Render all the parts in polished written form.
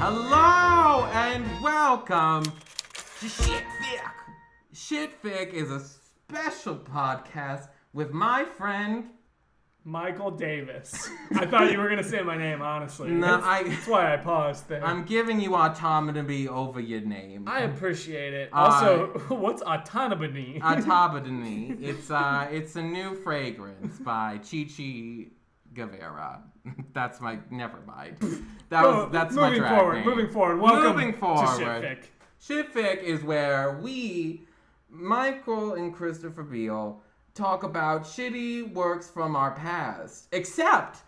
Hello and welcome to Shitfic. Shitfic is a special podcast with my friend Michael Davis. I thought you were going to say my name, honestly. No, that's why I paused there. I'm giving you autonomy over your name. I appreciate it. Also, what's autonomy? Autonomy. It's a new fragrance by Chi Guevara. That's my. Never mind. That's my drag name. Moving forward. Welcome to Shitfic. Shitfic is where we, Michael and Christopher Beal, talk about shitty works from our past. Except,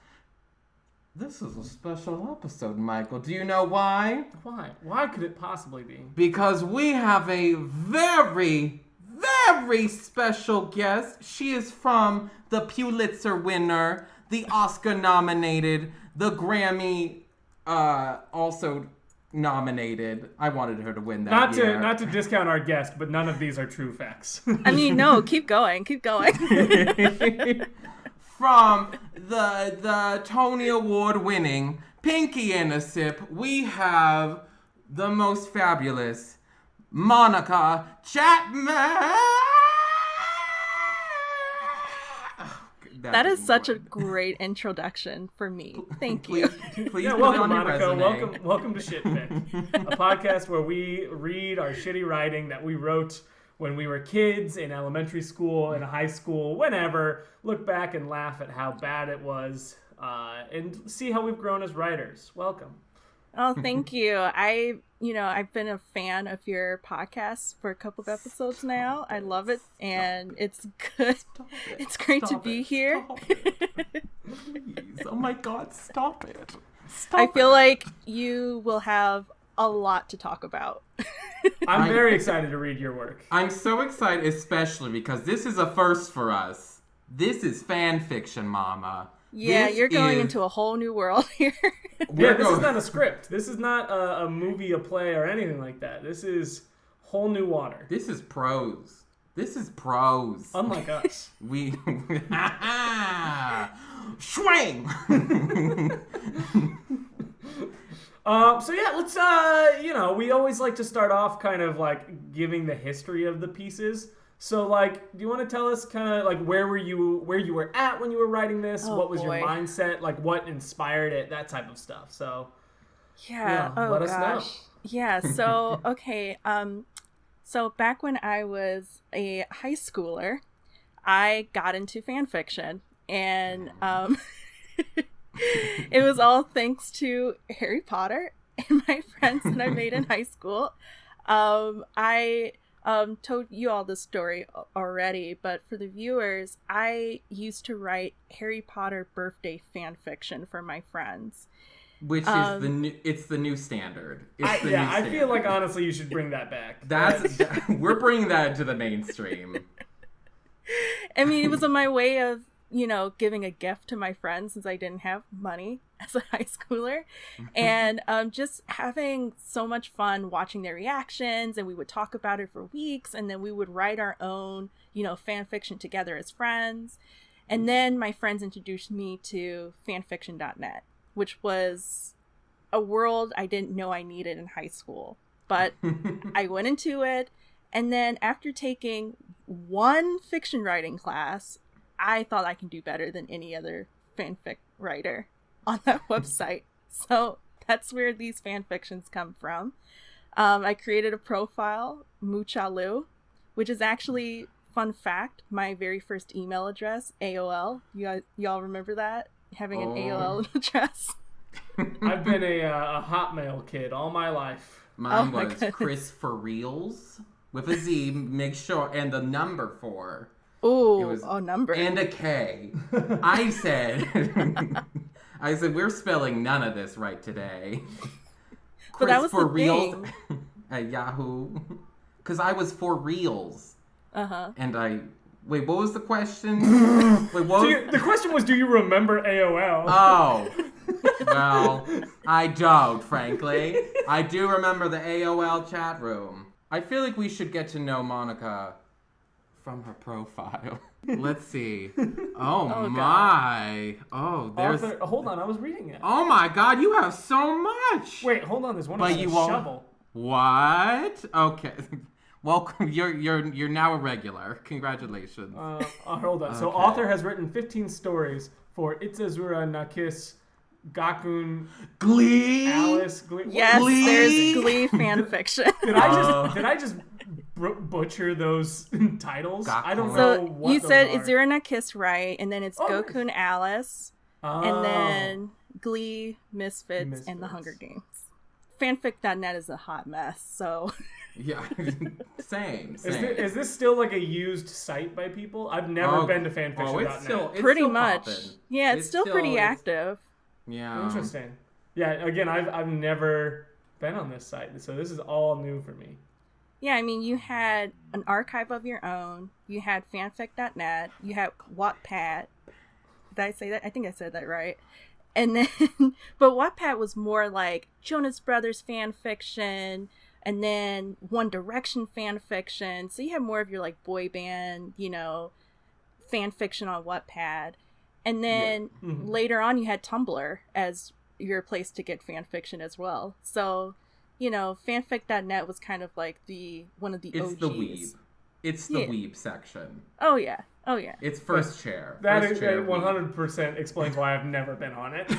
this is a special episode, Michael. Do you know why? Why? Why could it possibly be? Because we have a very, very special guest. She is from the Pulitzer winner, the Oscar nominated, the Grammy also nominated. I wanted her to win that year. Not to discount our guest, but none of these are true facts. I mean, no, keep going. From the Tony Award winning Pinky in a Sip, we have the most fabulous Monica Chapman. That is such a great introduction for me. Thank you. Please yeah, welcome, Monica. Welcome to Shitfic, a podcast where we read our shitty writing that we wrote when we were kids in elementary school, in high school, whenever. Look back and laugh at how bad it was, and see how we've grown as writers. Welcome. Oh, thank you. I've been a fan of your podcast for a couple of episodes now. I love it, and it's good. It's great to be here. Please. Oh my God, stop it. I feel like you will have a lot to talk about. I'm very excited to read your work. I'm so excited, especially because this is a first for us. This is fan fiction, mama. Yeah, you're going into a whole new world here. This is not a script. This is not a movie, a play, or anything like that. This is whole new water. This is prose. Unlike us. We... Swing! So yeah, let's, we always like to start off kind of like giving the history of the pieces. So, like, do you want to tell us kind of, like, where you were at when you were writing this? Oh, what was your mindset? Like, what inspired it? That type of stuff. So, yeah. Let us know. Yeah, so, okay. So back when I was a high schooler, I got into fan fiction. And it was all thanks to Harry Potter and my friends that I made in high school. I told you all this story already, but for the viewers, I used to write Harry Potter birthday fan fiction for my friends. Which is it's the new standard. I feel like honestly you should bring that back. We're bringing that into the mainstream. I mean, it was my way of, giving a gift to my friends since I didn't have money as a high schooler, and just having so much fun watching their reactions, and we would talk about it for weeks, and then we would write our own, fan fiction together as friends. And then my friends introduced me to fanfiction.net, which was a world I didn't know I needed in high school, but I went into it. And then after taking one fiction writing class, I thought I can do better than any other fanfic writer on that website. So that's where these fan fictions come from. I created a profile, Muchalu, which is actually, fun fact, my very first email address, AOL. Y'all remember that? Having an AOL address? I've been a Hotmail kid all my life. Mine was Chris for Reals with a Z, make sure, and the number 4. Ooh, number. And a K. I said, we're spelling none of this right today. But that was for the reals thing. At Yahoo. Because I was for reals. Uh-huh. And wait, what was the question? Wait, the question was, do you remember AOL? Oh. Well, I don't, frankly. I do remember the AOL chat room. I feel like we should get to know Monica from her profile. Let's see. Oh my. God. Oh, there's. Hold on, I was reading it. Oh my God, you have so much. Wait, hold on. There's one But about you a won't. shovel. What? Okay. Welcome. You're now a regular. Congratulations. Hold on. So Okay. author has written 15 stories for Itzazura Nakis, Gakuen Glee. Alice. Glee. Yes, Glee? there's Glee fan fiction. Did I just butcher those titles? I don't know So what you those said are. Izura Kiss right, and then it's Oh, Gakuen Alice, Oh. and then Glee, Misfits, and The Misfits. Hunger Games. Fanfic.net is a hot mess, so Yeah. Same. Is this still like a used site by people? I've never been to fanfiction.net. It's pretty still much. poppin'. Yeah, it's still pretty it's- active. Yeah. Interesting. Yeah, again, I've never been on this site, so this is all new for me. Yeah, I mean, you had an archive of your own. You had fanfic.net. You had Wattpad. Did I say that? I think I said that right. And then, but Wattpad was more like Jonas Brothers fan fiction, and then One Direction fan fiction. So you had more of your like boy band, fan fiction on Wattpad. And then later on, you had Tumblr as your place to get fan fiction as well. So, fanfic.net was kind of like one of the It's OGs. the weeb. It's the weeb section. Oh yeah. It's first chair. That First is chair 100% explains why I've never been on it.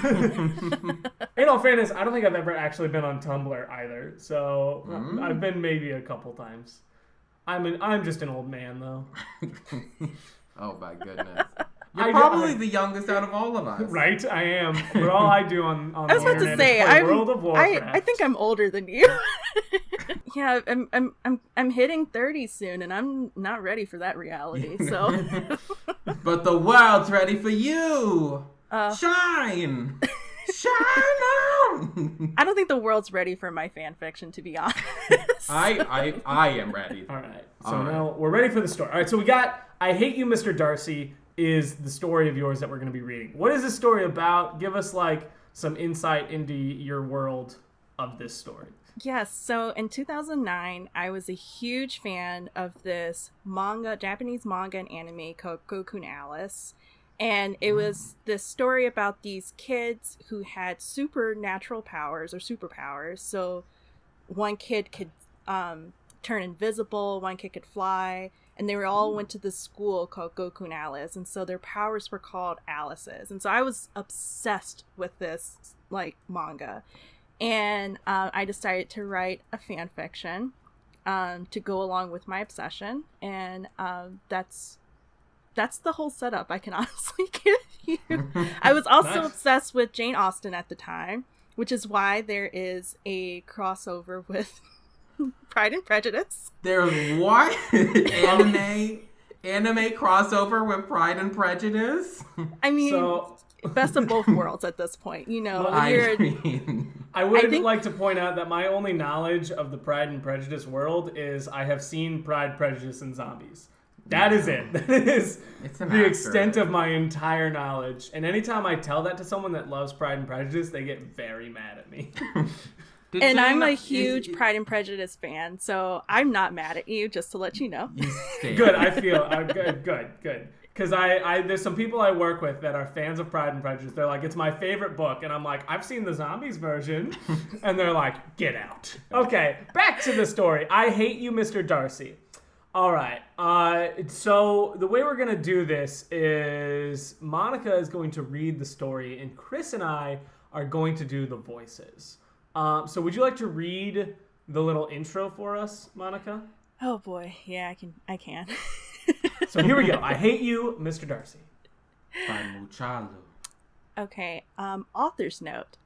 In all fairness, I don't think I've ever actually been on Tumblr either. So I've been maybe a couple times. I'm just an old man though. Oh my goodness. You're probably the youngest out of all of us. Right, I am. But all I do on I was the about to internet say, is play World of Warcraft. I think I'm older than you. Yeah, I'm hitting 30 soon, and I'm not ready for that reality. So, But the world's ready for you. Shine, shine on. I don't think the world's ready for my fan fiction, to be honest. I am ready. All right. So All right. now we're ready for the story. All right. So we got I Hate You, Mr. Darcy is the story of yours that we're going to be reading. What is this story about? Give us like some insight into your world of this story. Yes, so in 2009, I was a huge fan of this Japanese manga and anime called Gakuen Alice. And it was this story about these kids who had supernatural powers or superpowers. So one kid could turn invisible, one kid could fly, and they all went to this school called Gakuen Alice. And so their powers were called Alices. And so I was obsessed with this manga. And I decided to write a fan fiction to go along with my obsession. And that's the whole setup I can honestly give you. I was also obsessed with Jane Austen at the time, which is why there is a crossover with Pride and Prejudice. There's what? Anime crossover with Pride and Prejudice? I mean... So, best of both worlds at this point, I would like to point out that my only knowledge of the Pride and Prejudice world is I have seen Pride, Prejudice, and Zombies. That is it. That is the extent of my entire knowledge. And anytime I tell that to someone that loves Pride and Prejudice, they get very mad at me. I'm a huge Pride and Prejudice fan, so I'm not mad at you, just to let you know. Good, I feel good. Because there's some people I work with that are fans of Pride and Prejudice. They're like, it's my favorite book. And I'm like, I've seen the Zombies version. And they're like, get out. Okay, back to the story. I Hate You, Mr. Darcy. All right. So the way we're going to do this is Monica is going to read the story, and Chris and I are going to do the voices. So would you like to read the little intro for us, Monica? Oh, boy. Yeah, I can. So here we go. I Hate You, Mr. Darcy. By Muchalu. Okay, author's note.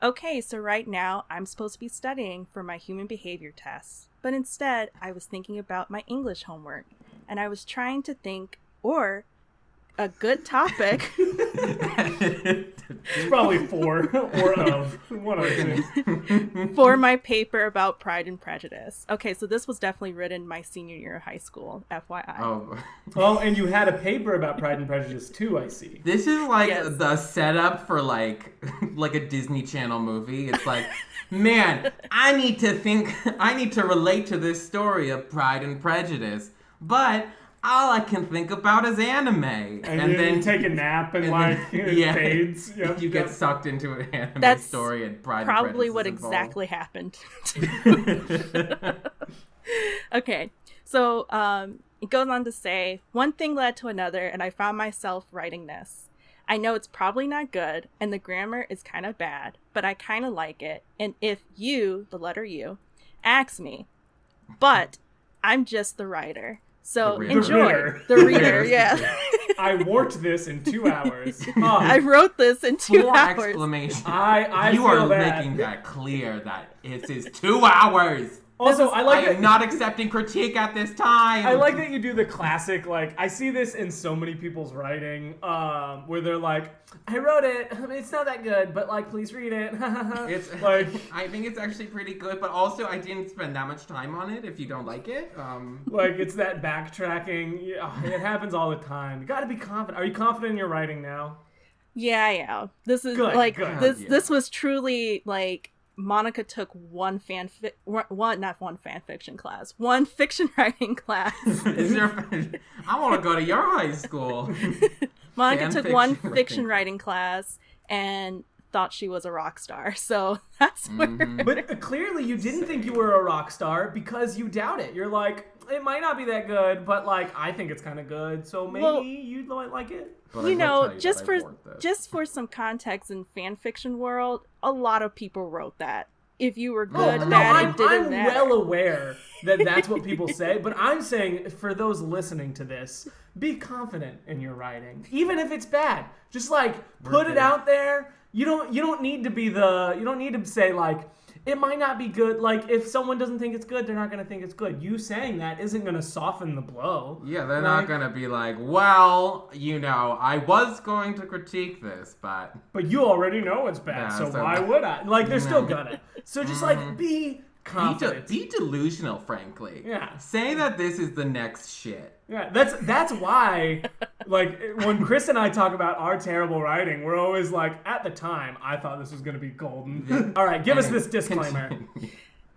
Okay, so right now I'm supposed to be studying for my human behavior tests, but instead I was thinking about my English homework, and I was trying to think, or a good topic. It's probably four or of one of two. For my paper about Pride and Prejudice. Okay, so this was definitely written my senior year of high school, FYI. Oh, and you had a paper about Pride and Prejudice too, I see. This is the setup for like a Disney Channel movie. It's like, man, I need to relate to this story of Pride and Prejudice, but all I can think about is anime. And then you take a nap and it fades. Yep, you get sucked into an anime That's story and Pride probably and what Prejudice is exactly happened. Okay, so it goes on to say, one thing led to another, and I found myself writing this. I know it's probably not good, and the grammar is kind of bad, but I kind of like it. And if you, the letter U, ask me, but I'm just the writer. So enjoy. The reader, yeah. I worked this in 2 hours. I wrote this in 2 hours. Exclamation. I you are that. making that clear that it is 2 hours. Also, I am not accepting critique at this time. I like that you do the classic, I see this in so many people's writing, where they're like, I wrote it, it's not that good, but, please read it. It's I think it's actually pretty good, but also I didn't spend that much time on it if you don't like it. It's that backtracking. It happens all the time. You gotta be confident. Are you confident in your writing now? Yeah, I am. This is, good. This was truly, Monica took one fiction writing class. I want to go to your high school. Monica took one fiction writing class and thought she was a rock star. So that's where. But clearly you didn't think you were a rock star because you doubt it. You're like, it might not be that good, but I think it's kind of good. So maybe you might like it. But just for some context in fan fiction world, a lot of people wrote that. If you were good, bad, it didn't matter. I'm well aware that that's what people say, but I'm saying for those listening to this, be confident in your writing, even if it's bad. Just put it out there. You don't need to say it might not be good. If someone doesn't think it's good, they're not going to think it's good. You saying that isn't going to soften the blow. Yeah, they're not going to be well, I was going to critique this, but... But you already know it's bad, so why would I? They're still gonna. So just, be confident. Be delusional, frankly. Yeah. Say that this is the next shit. Yeah, that's why, when Chris and I talk about our terrible writing, we're always at the time, I thought this was going to be golden. All right, give us this disclaimer.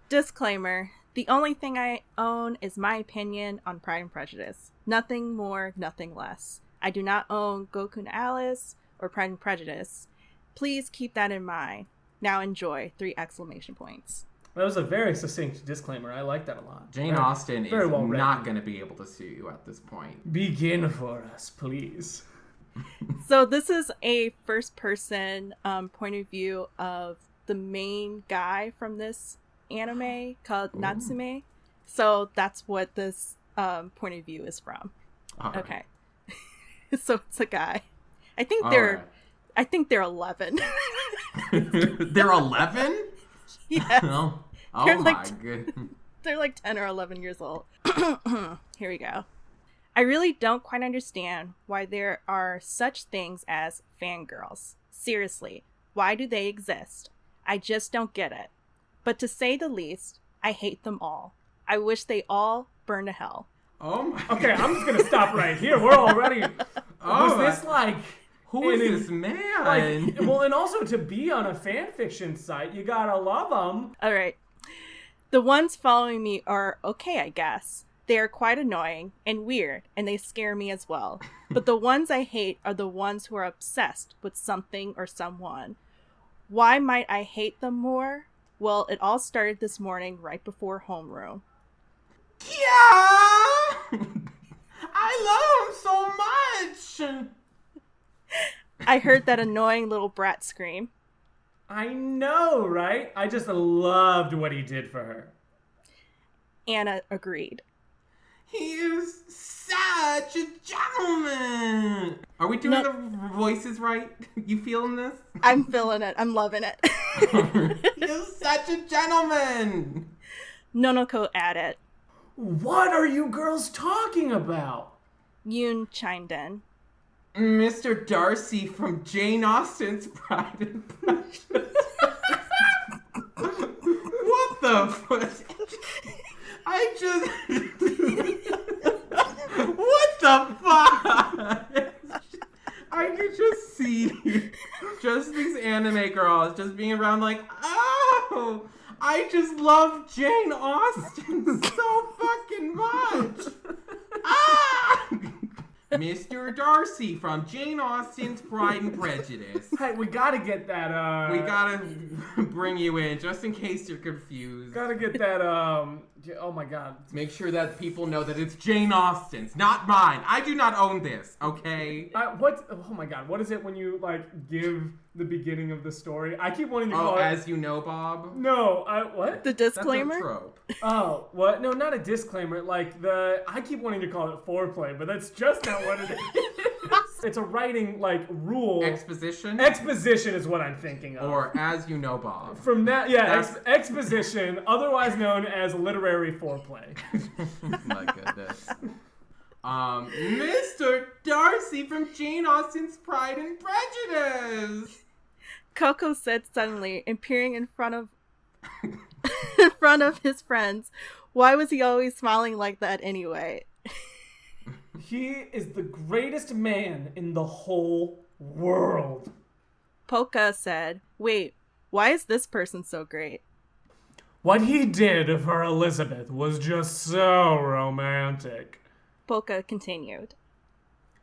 Disclaimer. The only thing I own is my opinion on Pride and Prejudice. Nothing more, nothing less. I do not own Gakuen Alice or Pride and Prejudice. Please keep that in mind. Now enjoy! 3 exclamation points. That was a very succinct disclaimer. I like that a lot. Jane Austen is not going to be able to sue you at this point. Begin for us, please. So this is a first-person point of view of the main guy from this anime called Natsume. So that's what this point of view is from. Right. Okay. So it's a guy. I think they're 11. They're 11? Yeah. Oh They're my goodness. They're 10 or 11 years old. Here we go. I really don't quite understand why there are such things as fangirls. Seriously, why do they exist? I just don't get it. But to say the least, I hate them all. I wish they all burn to hell. Oh my Okay, I'm just gonna stop right here. We're already... Was this Who is this man? And also to be on a fan fiction site, you gotta love them. All right. The ones following me are okay, I guess. They are quite annoying and weird, and they scare me as well. But the ones I hate are the ones who are obsessed with something or someone. Why might I hate them more? Well, it all started this morning right before homeroom. Yeah! I love him so much! I heard that annoying little brat scream. I know, right? I just loved what he did for her. Anna agreed. He is such a gentleman! Are we doing the voices right? You feeling this? I'm feeling it. I'm loving it. He's such a gentleman! Nonoko added. What are you girls talking about? Yoon chimed in. Mr. Darcy from Jane Austen's Pride and Prejudice. What the fuck? I just... What the fuck? I could just see just these anime girls just being around oh, I just love Jane Austen so fucking much. Ah! Mr. Darcy from Jane Austen's Pride and Prejudice. Hey, we gotta get that, We gotta bring you in, just in case you're confused. Gotta get that, oh my god. Make sure that people know that it's Jane Austen's, not mine. I do not own this, okay? Oh my god, what is it when you, like, give the beginning of the story? I keep wanting to call it... As you know, Bob? No, what? The disclaimer? That's a trope. Oh, what? No, not a disclaimer. Like, I keep wanting to call it foreplay, but that's just not what it is. It's a writing, like, rule. Exposition? Exposition is what I'm thinking of. Or as you know, Bob. From that, yeah, exposition, otherwise known as literary foreplay. My goodness. Mr. Darcy from Jane Austen's Pride and Prejudice. Coco said suddenly, and peering in front of his friends. Why was he always smiling like that anyway? He is the greatest man in the whole world. Polka said, wait, why is this person so great? What he did for Elizabeth was just so romantic. Polka continued.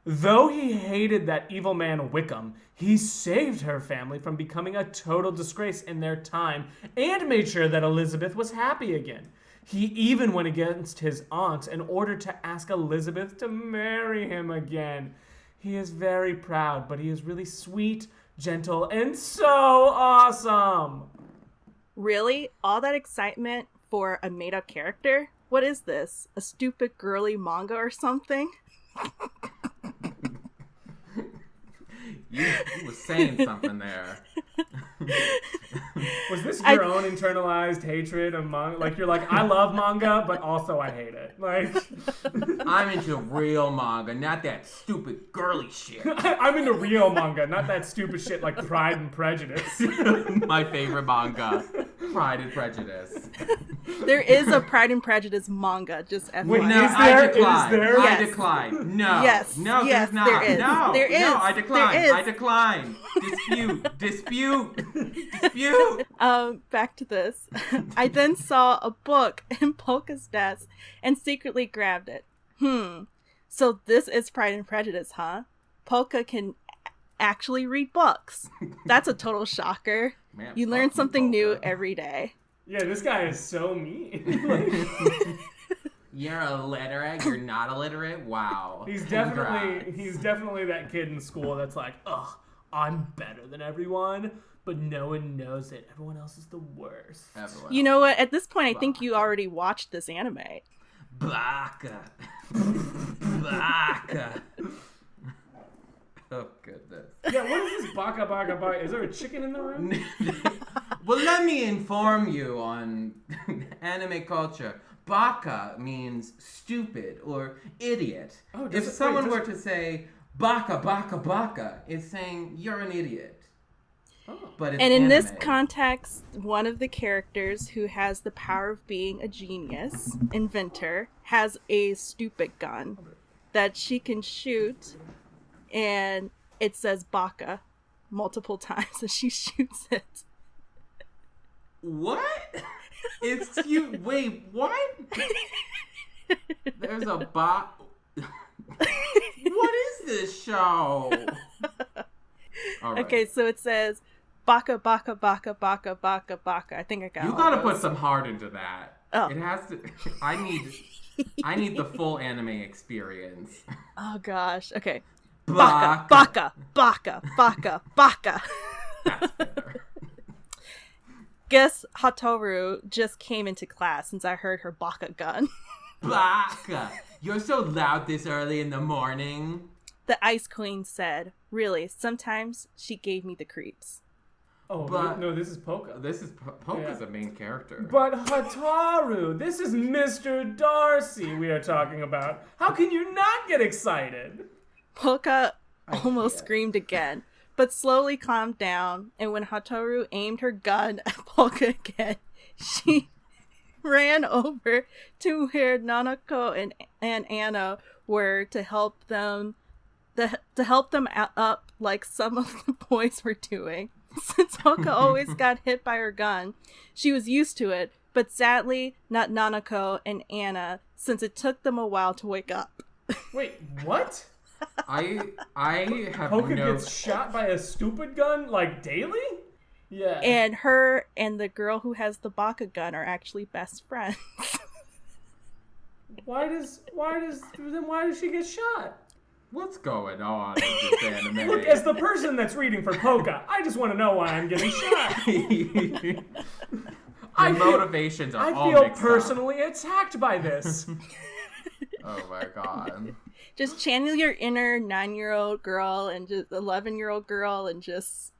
Though he hated that evil man Wickham, he saved her family from becoming a total disgrace in their time and made sure that Elizabeth was happy again. He even went against his aunt in order to ask Elizabeth to marry him again. He is very proud, but he is really sweet, gentle, and so awesome. Really? All that excitement for a made-up character? What is this? A stupid girly manga or something? You was saying something there. Was this your own internalized hatred of manga? Like, you're like, I love manga, but also I hate it. Like, I'm into real manga, not that stupid girly shit. I'm into real manga, not that stupid shit like Pride and Prejudice. My favorite manga, Pride and Prejudice. There is a Pride and Prejudice manga, just FYI. Wait, No, is there? I decline. Is there? I Yes. decline. No. Yes. No, Yes, there's not. there is. No. There is. No, I decline. There is. I decline. Dispute. Back to this. I then saw a book in Polka's desk and secretly grabbed it. So this is Pride and Prejudice, huh? Polka can actually read books. That's a total shocker. Man, You learn fuck something new Polka. every day. Yeah, this guy is so mean. You're illiterate. You're not illiterate. Wow. He's Congrats. definitely that kid in school that's like, ugh, I'm better than everyone, but no one knows it. Everyone else is the worst. Everyone. You know what? At this point, I think you already watched this anime. Baka. Baka. Oh, goodness. Yeah, what is this baka baka baka? Is there a chicken in the room? Well, let me inform you on anime culture. Baka means stupid or idiot. Oh, if someone were to say baka baka baka, it's saying you're an idiot. Oh. But it's And in this anime. context, one of the characters who has the power of being a genius, inventor, has a stupid gun that she can shoot, and it says baka multiple times as she shoots it. What? Wait, what? There's a bot. What is this show? All right. Okay, so it says baka baka baka baka baka baka. I think I got You all gotta those. put some heart into that. Oh. It has to. I need the full anime experience. Oh gosh. Okay. Baka baka baka baka baka. That's better. Guess Hatoru just came into class since I heard her baka gun. Baka. You're so loud this early in the morning. The Ice Queen said, really, sometimes she gave me the creeps. Oh, But- no, this is Polka. This is Polka's Yeah. a main character. But Hataru, this is Mr. Darcy we are talking about. How can you not get excited? Polka almost can't. screamed again, but slowly calmed down, and when Hatoru aimed her gun at Polka again, she ran over to where Nanako and Anna were to help them up like some of the boys were doing. Since Polka always got hit by her gun, she was used to it, but sadly not Nanako and Anna, since it took them a while to wake up. Wait, what? I have Poca no... gets shot by a stupid gun, like, daily? Yeah. And her and the girl who has the baka gun are actually best friends. Why does she get shot? What's going on in this anime? Look, as the person that's reading for Poca, I just want to know why I'm getting shot. Motivations are all I feel mixed up. personally attacked by this. Oh my god. Just channel your inner 9-year-old girl and just 11-year-old girl and just...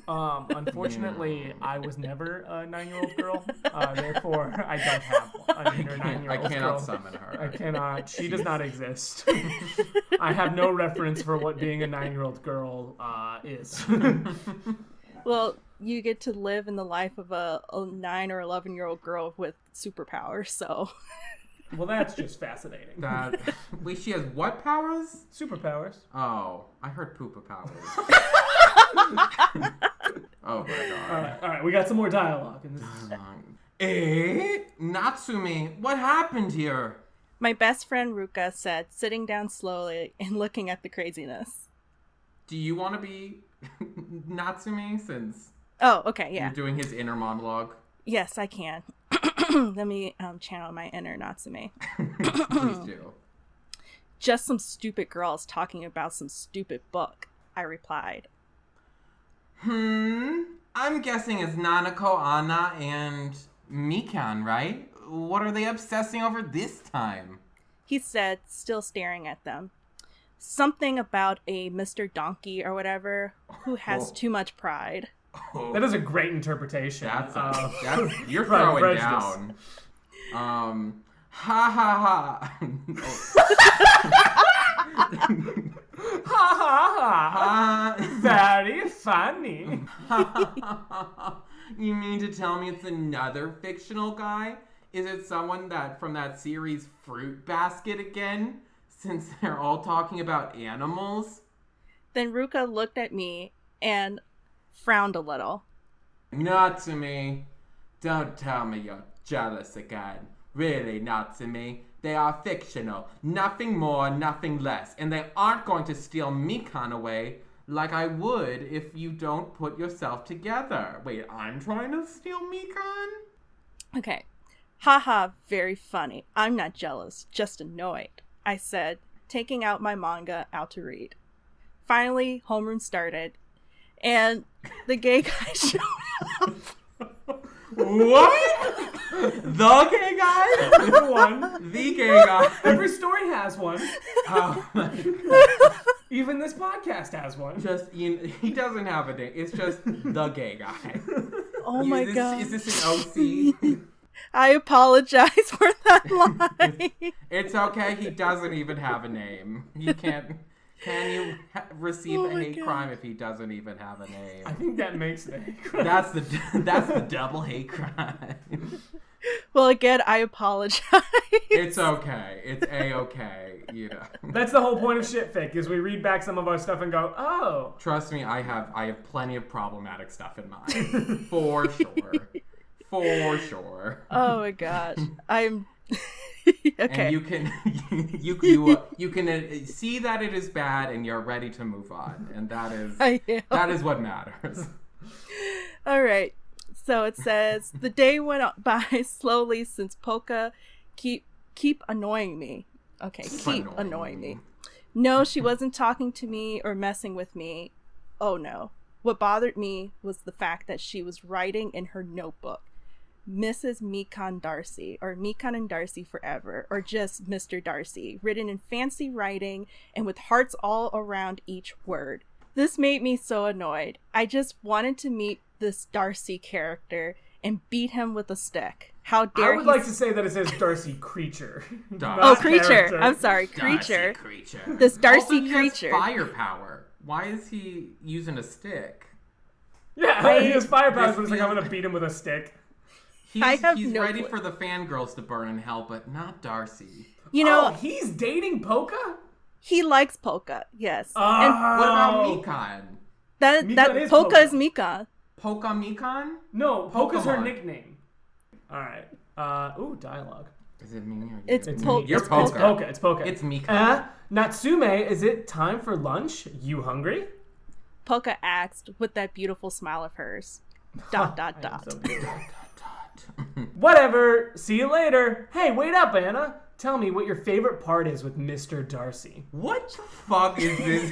Unfortunately, I was never a 9-year-old girl. Therefore, I don't have an inner 9-year-old girl. I cannot summon her. I cannot. She does not exist. I have no reference for what being a 9-year-old girl is. Well, you get to live in the life of a 9 or 11-year-old girl with superpowers, so... Well, that's just fascinating. Wait, she has what powers? Superpowers. Oh, I heard poopa powers. Oh my god. All right, we got some more dialogue. In this. Natsumi, what happened here? My best friend Ruka said, sitting down slowly and looking at the craziness. Do you want to be Natsumi since Oh, okay, yeah. you're doing his inner monologue? Yes, I can. Let me channel my inner Natsume. Please do. Just some stupid girls talking about some stupid book, I replied. I'm guessing it's Nanako, Anna, and Mikan, right? What are they obsessing over this time? He said, still staring at them. Something about a Mr. Donkey or whatever who has too much pride. That is a great interpretation. You're Right, throwing Prejudice. down. Ha ha ha. Ha ha ha! Very funny. You mean to tell me it's another fictional guy? Is it someone from that series Fruit Basket again? Since they're all talking about animals? Then Ruka looked at me and frowned a little. Not to me. Don't tell me you're jealous again. Really, not to me. They are fictional. Nothing more, nothing less. And they aren't going to steal Mikan away like I would if you don't put yourself together. Wait, I'm trying to steal Mikan? Okay. Haha, very funny. I'm not jealous, just annoyed, I said, taking out my manga out to read. Finally, homeroom started, and the gay guy showed up. What? The gay guy? The one. The gay guy. Every story has one. Oh my god. Even this podcast has one. He doesn't have a name. It's just the gay guy. Oh my god. Is this an OC? I apologize for that line. It's okay. He doesn't even have a name. He can't. Can you receive a hate crime if he doesn't even have a name? I think that makes the hate crime. That's the double hate crime. Well, again, I apologize. It's okay. It's a-okay. You know. That's the whole point of shitfic, is we read back some of our stuff and go, oh. Trust me, I have plenty of problematic stuff in mind. For sure. For sure. Oh my gosh. I'm okay. And you can see that it is bad and you're ready to move on, and that is what matters. All right. So it says the day went by slowly since Polka keep annoying me. Okay, keep annoying me. No, she wasn't talking to me or messing with me. Oh no. What bothered me was the fact that she was writing in her notebook, Mrs. Mikan Darcy, or Mikan and Darcy forever, or just Mr. Darcy, written in fancy writing and with hearts all around each word. This made me so annoyed. I just wanted to meet this Darcy character and beat him with a stick. How dare he... I would like to say that it says Darcy Creature. Creature. Character. I'm sorry, Creature. Darcy Creature. This Darcy Also, he Creature. has firepower. Why is he using a stick? Yeah, he has fire powers, but it's like, I'm going to beat him with a stick. He's no ready clue. for the fangirls to burn in hell, but not Darcy. You know, he's dating Polka? he likes Polka, yes. Oh. And What about Mikan? that is Polka Polka. is Mika. Polka Mikan? No, Polka's her Pokemon. nickname. All right. Ooh, dialogue. Is it me or you? It's Polka. You're It's Polka. Polka. It's Polka. It's Mika. Natsume, is it time for lunch? You hungry? Polka asked with that beautiful smile of hers. Dot. I am so good. Whatever. See you later. Hey, wait up, Anna. Tell me what your favorite part is with Mr. Darcy. What the fuck is this?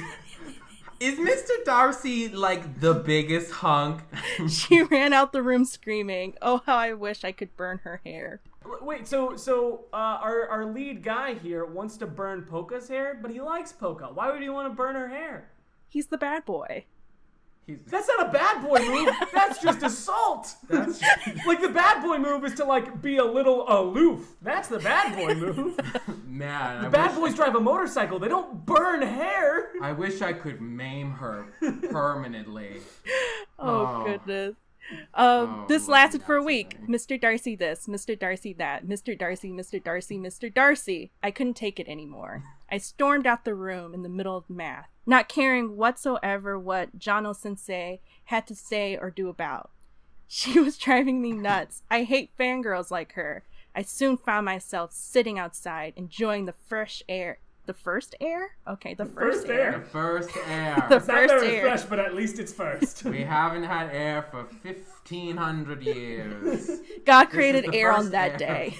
Is Mr. Darcy like the biggest hunk? She ran out the room screaming, "Oh, how I wish I could burn her hair." Wait, so our lead guy here wants to burn Polka's hair, but he likes Polka. Why would he want to burn her hair? He's the bad boy. That's not a bad boy move. That's just assault. That's Like the bad boy move is to like be a little aloof. That's the bad boy move. man. The bad boys drive a motorcycle. They don't burn hair. I wish I could maim her permanently. Oh, goodness. This my lasted for a God, week. Sydney. Mr. Darcy this, Mr. Darcy that, Mr. Darcy, Mr. Darcy, Mr. Darcy. I couldn't take it anymore. I stormed out the room in the middle of math, not caring whatsoever what Jano-sensei had to say or do about. She was driving me nuts. I hate fangirls like her. I soon found myself sitting outside, enjoying the fresh air. The first air? Okay, the first air. The first air. The It's not first very air. fresh, but at least it's first. We haven't had air for 1,500 years. God This created is the air on first that air. day.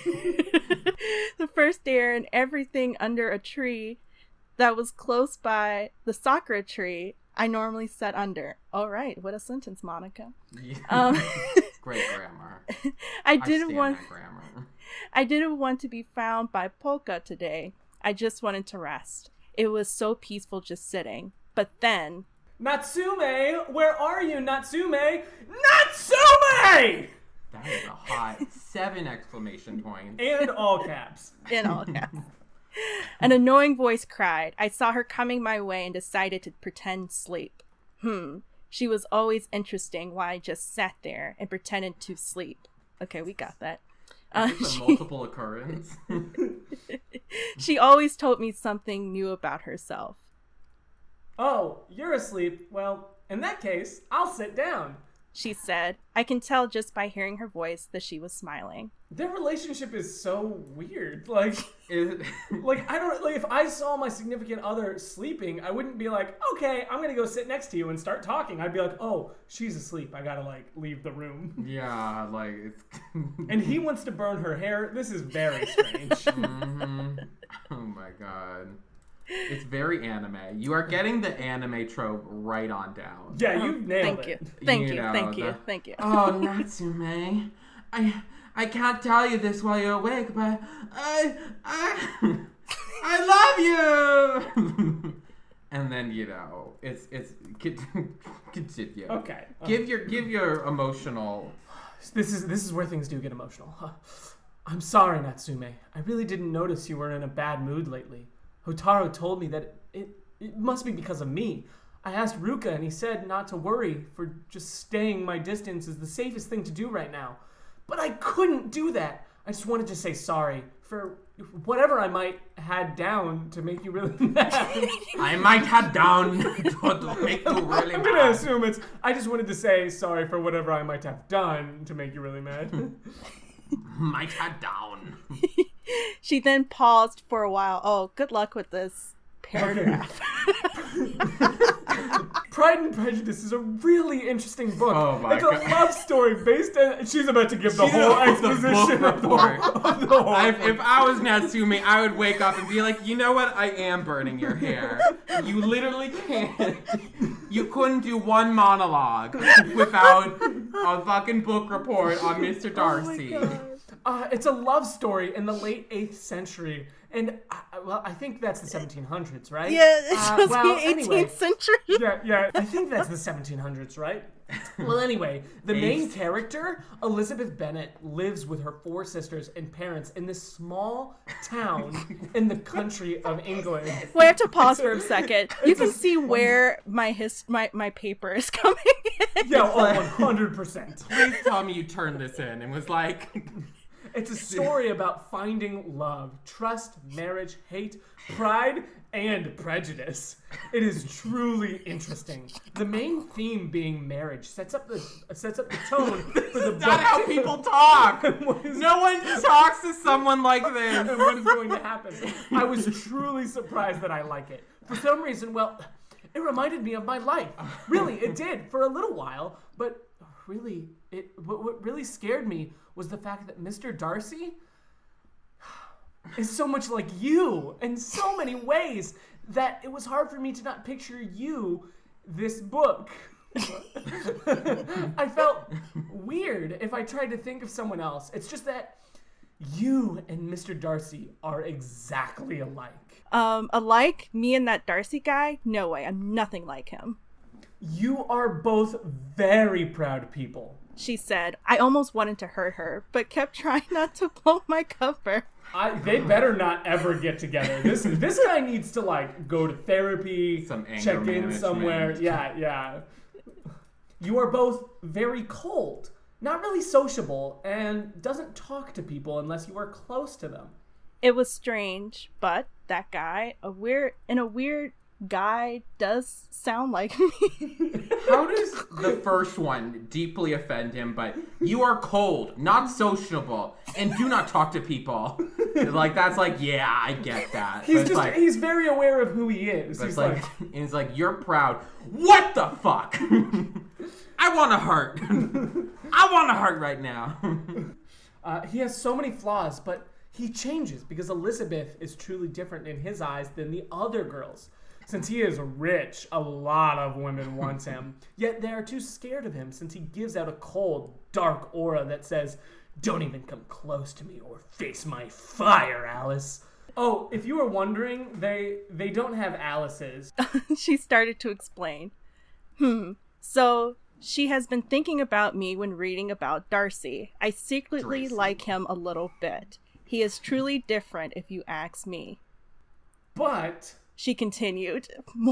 The first air and everything under a tree that was close by the sakura tree I normally sat under. All right, what a sentence, Monica. Yeah. Great grammar. I didn't stand want that grammar. I didn't want to be found by Polka today. I just wanted to rest. It was so peaceful just sitting. But then Natsume, where are you, Natsume? Natsume! That is a hot 7 exclamation points. And all caps. in all caps. An annoying voice cried. I saw her coming my way and decided to pretend sleep. She was always interesting while I just sat there and pretended to sleep. Okay, we got that. Is this a multiple occurrence? She always told me something new about herself. Oh, you're asleep. Well, in that case, I'll sit down. She said. I can tell just by hearing her voice that she was smiling. Their relationship is so weird. Like, Is it- I don't, like, if I saw my significant other sleeping, I wouldn't be like, okay, I'm gonna go sit next to you and start talking. I'd be like, oh, she's asleep. I gotta, like, leave the room. Yeah, like it's. And he wants to burn her hair. This is very strange. Mhm. Oh my god. It's very anime. You are getting the anime trope right on down. Yeah, you nailed Thank it. you. Thank You you. know, Thank you. the- Thank you. Oh, Natsume. I can't tell you this while you're awake, but I love you. And then it's continue. Okay. Give your emotional. This is where things do get emotional. I'm sorry, Natsume. I really didn't notice you were in a bad mood lately. Hotaru told me that it must be because of me. I asked Ruka and he said not to worry, for just staying my distance is the safest thing to do right now. But I couldn't do that. I just wanted to say sorry for whatever I might had down to make you really mad. I might have down to make you really I'm gonna mad. assume it's I just wanted to say sorry for whatever I might have done to make you really mad. Might have down. She then paused for a while. Oh, good luck with this paragraph. Pride and Prejudice is a really interesting book. Oh my it's God. a love story based on. She's about to give the She's whole about the exposition book of the report. whole. If I was Natsume, I would wake up and be like, you know what? I am burning your hair. You literally can't. You couldn't do one monologue without a fucking book report on Mr. Darcy. It's a love story in the late 8th century. And, I think that's the 1700s, right? Yeah, it's supposed to be 18th anyway. century. Yeah, I think that's the 1700s, right? Well, anyway, the main character, Elizabeth Bennet, lives with her 4 sisters and parents in this small town in the country of England. Well, I have to pause for a second. You can see where my paper is coming in. Yeah, 100%. Please tell me you turned this in and was like, It's a story about finding love, trust, marriage, hate, pride, and prejudice. It is truly interesting. The main theme being marriage sets up the tone for the book. That's not how people talk. No one talks to someone like this. And what is going to happen? I was truly surprised that I like it. For some reason, well, it reminded me of my life. Really, it did for a little while. But really, what really scared me was the fact that Mr. Darcy is so much like you in so many ways that it was hard for me to not picture you this book. I felt weird if I tried to think of someone else. It's just that you and Mr. Darcy are exactly alike. Alike? Me and that Darcy guy? No way, I'm nothing like him. You are both very proud people. She said. I almost wanted to hurt her, but kept trying not to blow my cover. They better not ever get together. This guy needs to go to therapy, check in somewhere. Yeah. You are both very cold, not really sociable, and doesn't talk to people unless you are close to them. It was strange, but that guy, a weird guy, does sound like me. How does the first one deeply offend him? But you are cold, not sociable, and do not talk to people. Yeah, I get that. He's very aware of who he is. He's like, you're proud. What the fuck? I want to hurt. I want to hurt right now. He has so many flaws, but he changes because Elizabeth is truly different in his eyes than the other girls. Since he is rich, a lot of women want him. Yet they are too scared of him since he gives out a cold, dark aura that says, "Don't even come close to me or face my fire, Alice." Oh, if you were wondering, they don't have Alice's. She started to explain. So she has been thinking about me when reading about Darcy. I secretly like him a little bit. He is truly different if you ask me. But... She continued.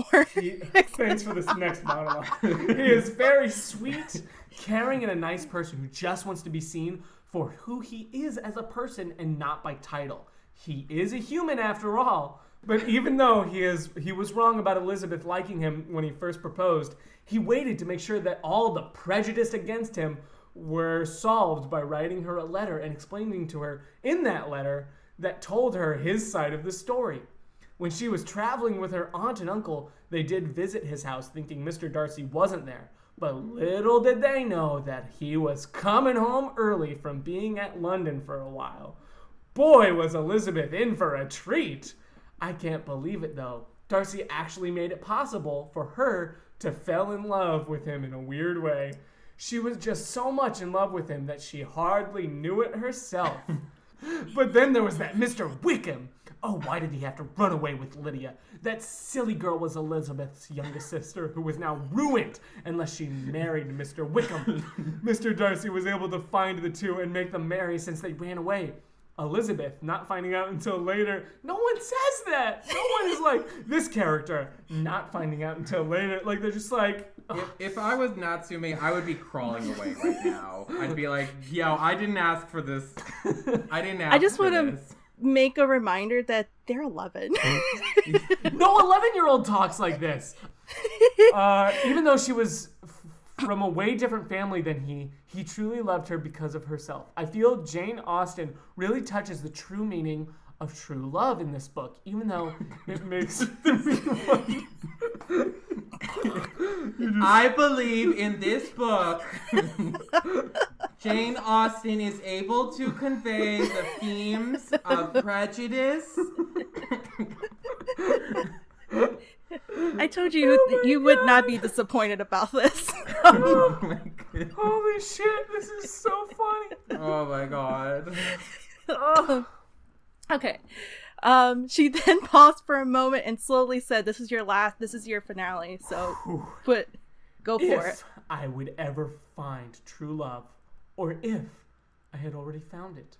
Thanks for this next monologue. He is very sweet, caring, and a nice person who just wants to be seen for who he is as a person and not by title. He is a human after all. But even though he was wrong about Elizabeth liking him when he first proposed, he waited to make sure that all the prejudice against him were solved by writing her a letter and explaining to her in that letter that told her his side of the story. When she was traveling with her aunt and uncle, they did visit his house thinking Mr. Darcy wasn't there. But little did they know that he was coming home early from being at London for a while. Boy, was Elizabeth in for a treat. I can't believe it, though. Darcy actually made it possible for her to fall in love with him in a weird way. She was just so much in love with him that she hardly knew it herself. But then there was that Mr. Wickham. Oh, why did he have to run away with Lydia? That silly girl was Elizabeth's youngest sister, who was now ruined unless she married Mr. Wickham. Mr. Darcy was able to find the two and make them marry since they ran away. Elizabeth, not finding out until later. No one says that. No one is like, this character, not finding out until later. Like, they're just like... If I was Natsume, I would be crawling away right now. I'd be like, yo, I didn't ask for this. I just want to make a reminder that they're 11. No 11-year-old talks like this. Even though she was from a way different family than he truly loved her because of herself. I feel Jane Austen really touches the true meaning of true love in this book, even though it makes I believe in this book, Jane Austen is able to convey the themes of prejudice. I told you you would not be disappointed about this. Oh my God. Holy shit, this is so funny. Oh my God. Okay. She then paused for a moment and slowly said, this is your finale, so go for it. If I would ever find true love, or if I had already found it.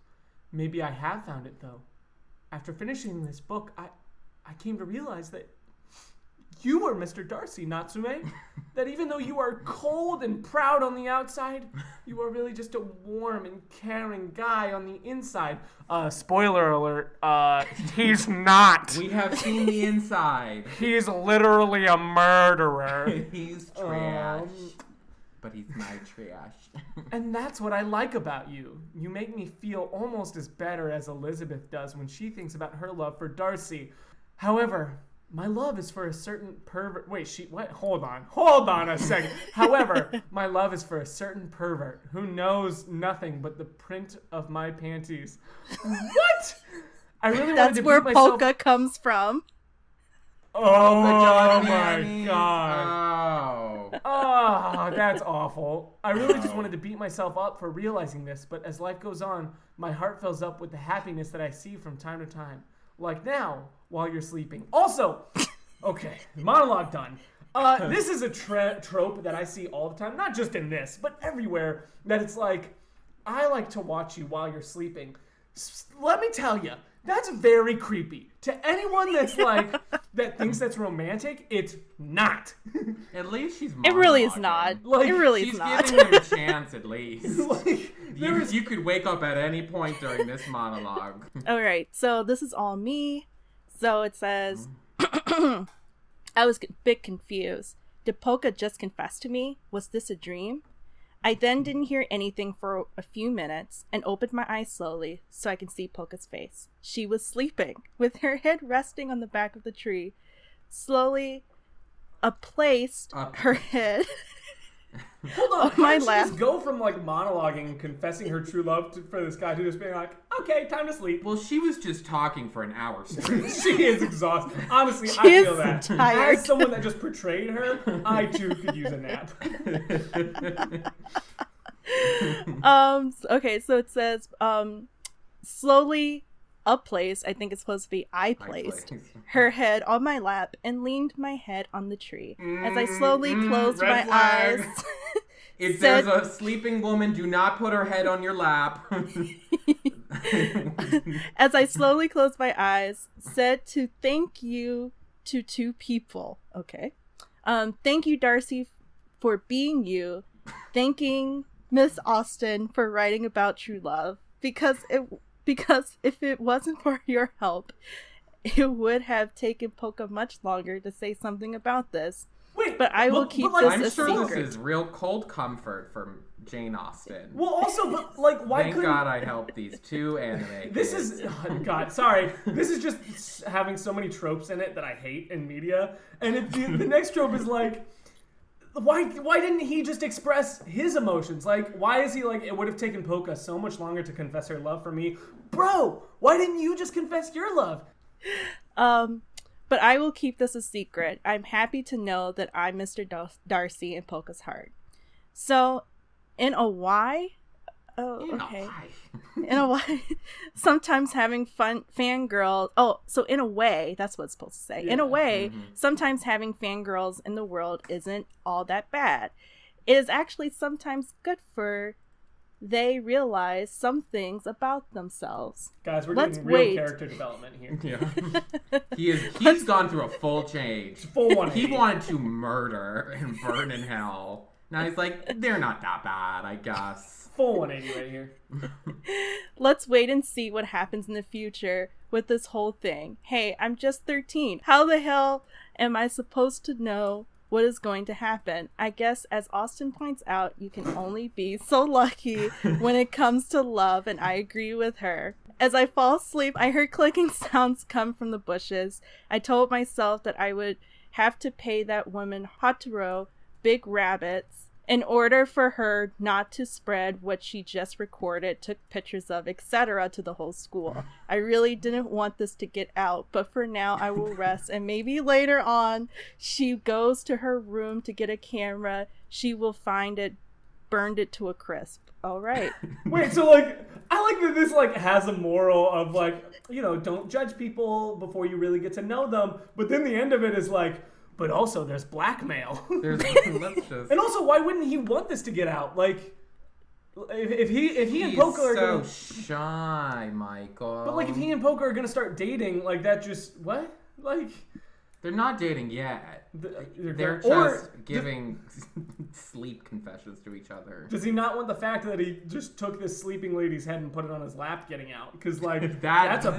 Maybe I have found it, though. After finishing this book, I came to realize that you are Mr. Darcy, Natsume. That even though you are cold and proud on the outside, you are really just a warm and caring guy on the inside. Spoiler alert, he's not. We have seen the inside. He's literally a murderer. He's trash. But he's my trash. And that's what I like about you. You make me feel almost as better as Elizabeth does when she thinks about her love for Darcy. However, my love is for a certain pervert. Wait, what? Hold on a second. However, my love is for a certain pervert who knows nothing but the print of my panties. What? I really wanted to That's where beat myself. polka comes from. Oh my Panties. god. Oh, that's awful. I really just wanted to beat myself up for realizing this, but as life goes on, my heart fills up with the happiness that I see from time to time. Like now, while you're sleeping. Also, okay, monologue done. This is a trope that I see all the time, not just in this, but everywhere, that it's like, I like to watch you while you're sleeping. Let me tell you, that's very creepy. To anyone that's like, that thinks that's romantic, it's not. At least she's It really is not. Like, it really is She's not. giving him a chance at least. Like, You could wake up at any point during this monologue. All right, so this is all me. So it says, I was a bit confused. Did Polka just confess to me? Was this a dream? I then didn't hear anything for a few minutes and opened my eyes slowly so I could see Polka's face. She was sleeping, with her head resting on the back of the tree. Slowly, placed her head hold on, on how my did she lap. just go from like monologuing and confessing her true love for this guy to just being like, okay, time to sleep. Well, she was just talking for an hour straight. She is exhausted. Honestly, I She feel is that. tired. As someone that just portrayed her, I too could use a nap. Okay, so it says, slowly placed, I think it's supposed to be I placed, her head on my lap and leaned my head on the tree. As I slowly closed my red flag. eyes, If said- there's a sleeping woman, do not put her head on your lap. as I slowly closed my eyes, said to thank you to two people. Okay. Thank you, Darcy, for being you. Thanking Miss Austen for writing about true love. Because if it wasn't for your help, it would have taken Polka much longer to say something about this. Wait, But I will keep like, this I'm a sure secret. this is real cold comfort from Jane Austen. Well, also, but like, why Thank couldn't... God I helped these two anime This kids. is... Oh, God, sorry. This is just having so many tropes in it that I hate in media. And the next trope is like... Why didn't he just express his emotions? Like, why is he like, it would have taken Polka so much longer to confess her love for me? Bro, why didn't you just confess your love? But I will keep this a secret. I'm happy to know that I'm Mr. Darcy in Polka's heart. So, in a why? Oh, okay. In a way, sometimes having fangirls. Oh, so in a way, that's what it's supposed to say. Yeah. In a way, sometimes having fangirls in the world isn't all that bad. It is actually sometimes good for they realize some things about themselves. Guys, we're Let's doing real wait. character development here. Yeah. He's gone through a full change. Full 180. He wanted to murder and burn in hell. Now he's like, they're not that bad, I guess. Full 180 right here. Let's wait and see what happens in the future with this whole thing. Hey, I'm just 13. How the hell am I supposed to know what is going to happen? I guess, as Austen points out, you can only be so lucky when it comes to love, and I agree with her. As I fall asleep, I heard clicking sounds come from the bushes. I told myself that I would have to pay that woman Hotaro big rabbits in order for her not to spread what she just recorded, took pictures of, etc. to the whole school. I really didn't want this to get out, but for now I will rest, and maybe later on she goes to her room to get a camera, she will find it, burned it to a crisp. All right. Wait, so like, I like that this like has a moral of like, you know, don't judge people before you really get to know them, but then the end of it is like, but also there's blackmail. Let's just... And also, why wouldn't he want this to get out? Like, if he and Polka are so gonna... shy, Michael. But like, if he and Polka are gonna start dating, like that just what? Like, They're not dating yet. They're just giving sleep confessions to each other. Does he not want the fact that he just took this sleeping lady's head and put it on his lap getting out? Because like that's a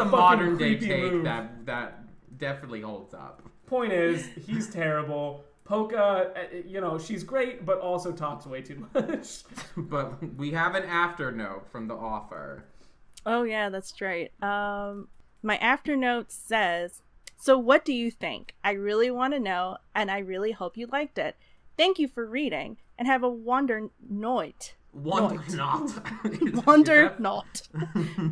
modern day creepy take move. that definitely holds up. Point is, he's terrible. Polka, she's great, but also talks way too much. But we have an after note from the offer. Oh yeah, that's right. My after note says, "So what do you think? I really want to know, and I really hope you liked it. Thank you for reading, and have a wonder night. Wonder not. Wonder not.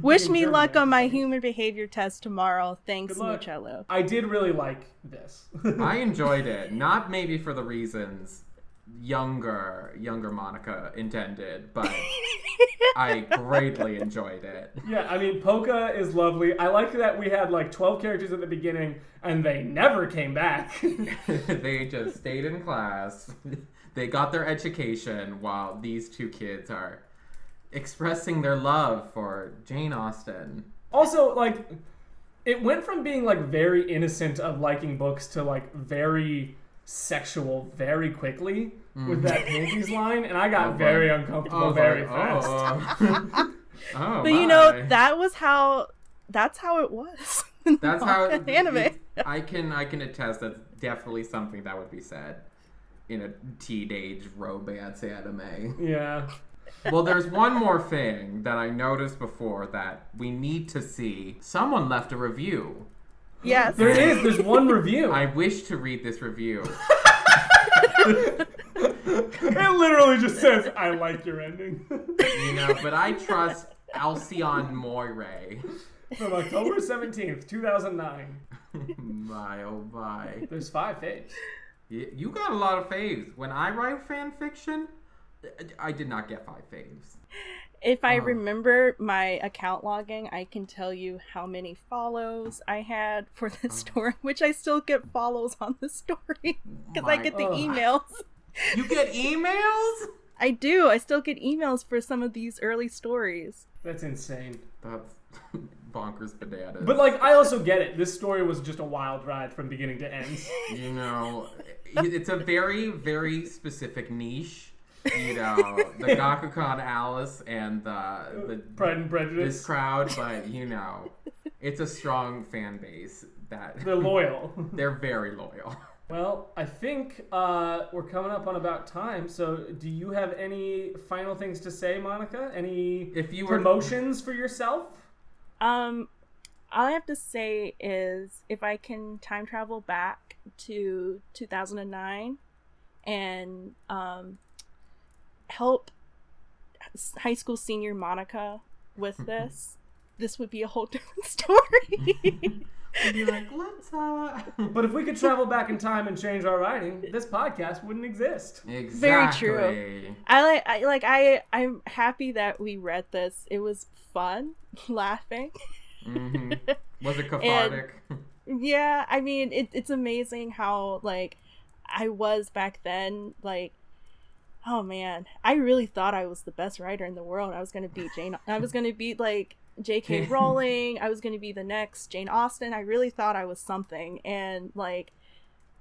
Wish me luck on my human behavior test tomorrow. Thanks, Mucello." I did really like this. I enjoyed it. Not maybe for the reasons younger Monica intended, but I greatly enjoyed it. Yeah, I mean, Polka is lovely. I like that we had like 12 characters at the beginning, and they never came back. They just stayed in class. They got their education while these two kids are expressing their love for Jane Austen. Also, like, it went from being like very innocent of liking books to like very sexual very quickly with that panties line, and I got very uncomfortable very fast. But that's how it was. That's how anime. I can attest that's definitely something that would be said in a teenage romance anime. Yeah. Well, there's one more thing that I noticed before that we need to see. Someone left a review. Yes. There's one review. I wish to read this review. It literally just says, "I like your ending." But I trust Alcyon Moire. From October 17th, 2009. My, oh my. There's 5 faves. You got a lot of faves. When I write fan fiction, I did not get 5 faves. If I remember my account logging, I can tell you how many follows I had for the story, which I still get follows on the story because I get the emails. You get emails? I do. I still get emails for some of these early stories. That's insane. That's bonkers bananas. But like, I also get it. This story was just a wild ride from beginning to end. It's a very, very specific niche. The Gakuen Alice and the Pride and Prejudice. This crowd, but it's a strong fan base that they're loyal. They're very loyal. Well, I think we're coming up on about time. So, do you have any final things to say, Monica? Any promotions for yourself? All I have to say is if I can time travel back to 2009 and help high school senior Monica with this would be a whole different story. I'd be like, let's But if we could travel back in time and change our writing, this podcast wouldn't exist. Exactly. Very true. I'm happy that we read this. It was fun, laughing. Mm-hmm. Was it cathartic? Yeah, I mean, it's amazing how I was back then. Oh man, I really thought I was the best writer in the world. I was gonna beat Jane. I was gonna beat J.K. Rowling. I was gonna be the next Jane Austen. I really thought I was something, and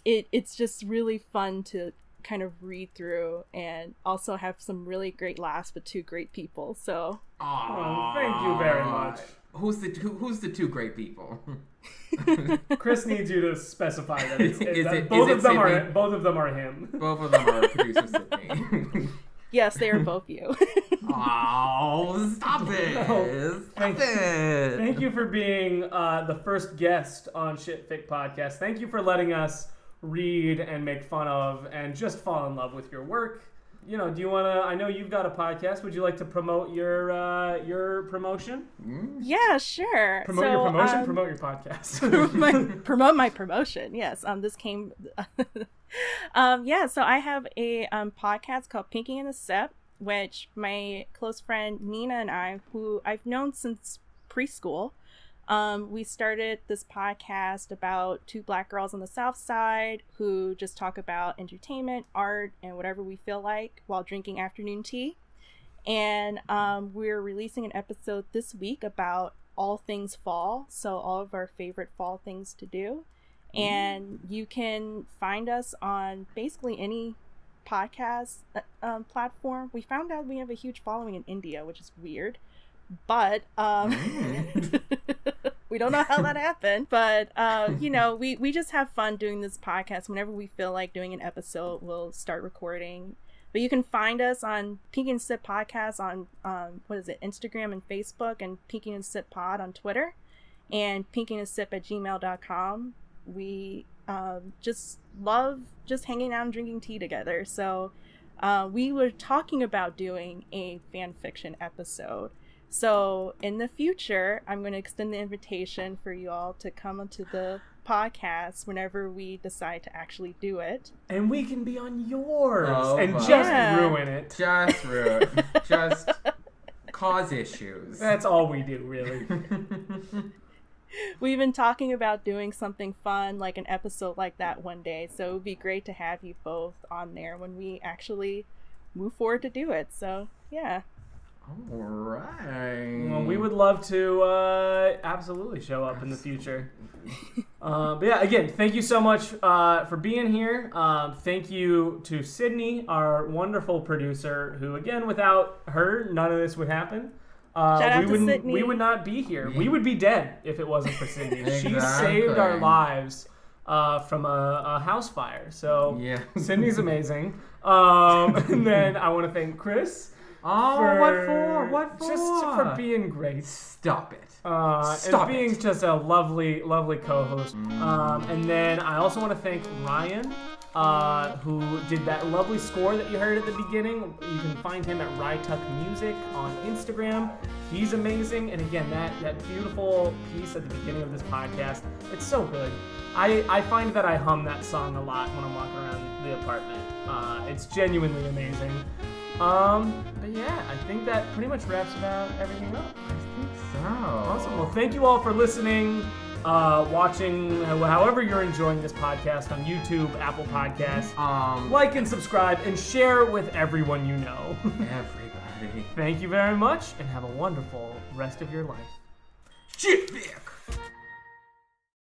it's just really fun to kind of read through and also have some really great laughs with 2 great people. So, thank you very much. Who's the 2 great people? Chris needs you to specify that both of them are him. Both of them are producer Sydne. Yes, they are both you. Oh, stop it! Thank you for being the first guest on Shit Fic Podcast. Thank you for letting us read and make fun of and just fall in love with your work. Do you want to? I know you've got a podcast. Would you like to promote your promotion? Yeah, sure. Promote your promotion. Promote your podcast. promote my promotion. Yes. This came. So I have a podcast called Pinky and the Sep, which my close friend Nina and I, who I've known since preschool, we started this podcast about 2 Black girls on the South Side who just talk about entertainment, art, and whatever we feel like while drinking afternoon tea. And we're releasing an episode this week about all things fall, so all of our favorite fall things to do. And you can find us on basically any podcast platform. We found out we have a huge following in India, which is weird. But we don't know how that happened. But, we just have fun doing this podcast. Whenever we feel like doing an episode, we'll start recording. But you can find us on Peeking and Sip Podcast on, Instagram and Facebook, and Peeking and Sip Pod on Twitter, and peekingandsip@gmail.com. We just love just hanging out and drinking tea together. So we were talking about doing a fan fiction episode. So in the future, I'm going to extend the invitation for you all to come onto the podcast whenever we decide to actually do it. And we can be on yours and my. just ruin it. Just ruin. Just cause issues. That's all we do, really. We've been talking about doing something fun, like an episode like that one day. So it would be great to have you both on there when we actually move forward to do it. So, yeah. All right. Well, we would love to absolutely show up in the future. But yeah, again, thank you so much for being here. Thank you to Sydne, our wonderful producer, who, again, without her, none of this would happen. Shout out to Sydne. We would not be here. We would be dead if it wasn't for Sydne. Exactly. She saved our lives from a house fire. So yeah. Sydne's amazing. And then I want to thank Chris. What for? Just for being great. Stop it. And being just a lovely, lovely co-host. And then I also want to thank Ryan, who did that lovely score that you heard at the beginning. You can find him at Rytuck Music on Instagram. He's amazing. And again, that beautiful piece at the beginning of this podcast, it's so good. I find that I hum that song a lot when I'm walking around the apartment. It's genuinely amazing. But yeah, I think that pretty much wraps about everything up. I think so. Awesome. Well, thank you all for listening, watching, however you're enjoying this podcast on YouTube, Apple Podcasts. Like and subscribe and share with everyone you know. Everybody. Thank you very much and have a wonderful rest of your life. Shit, Vic.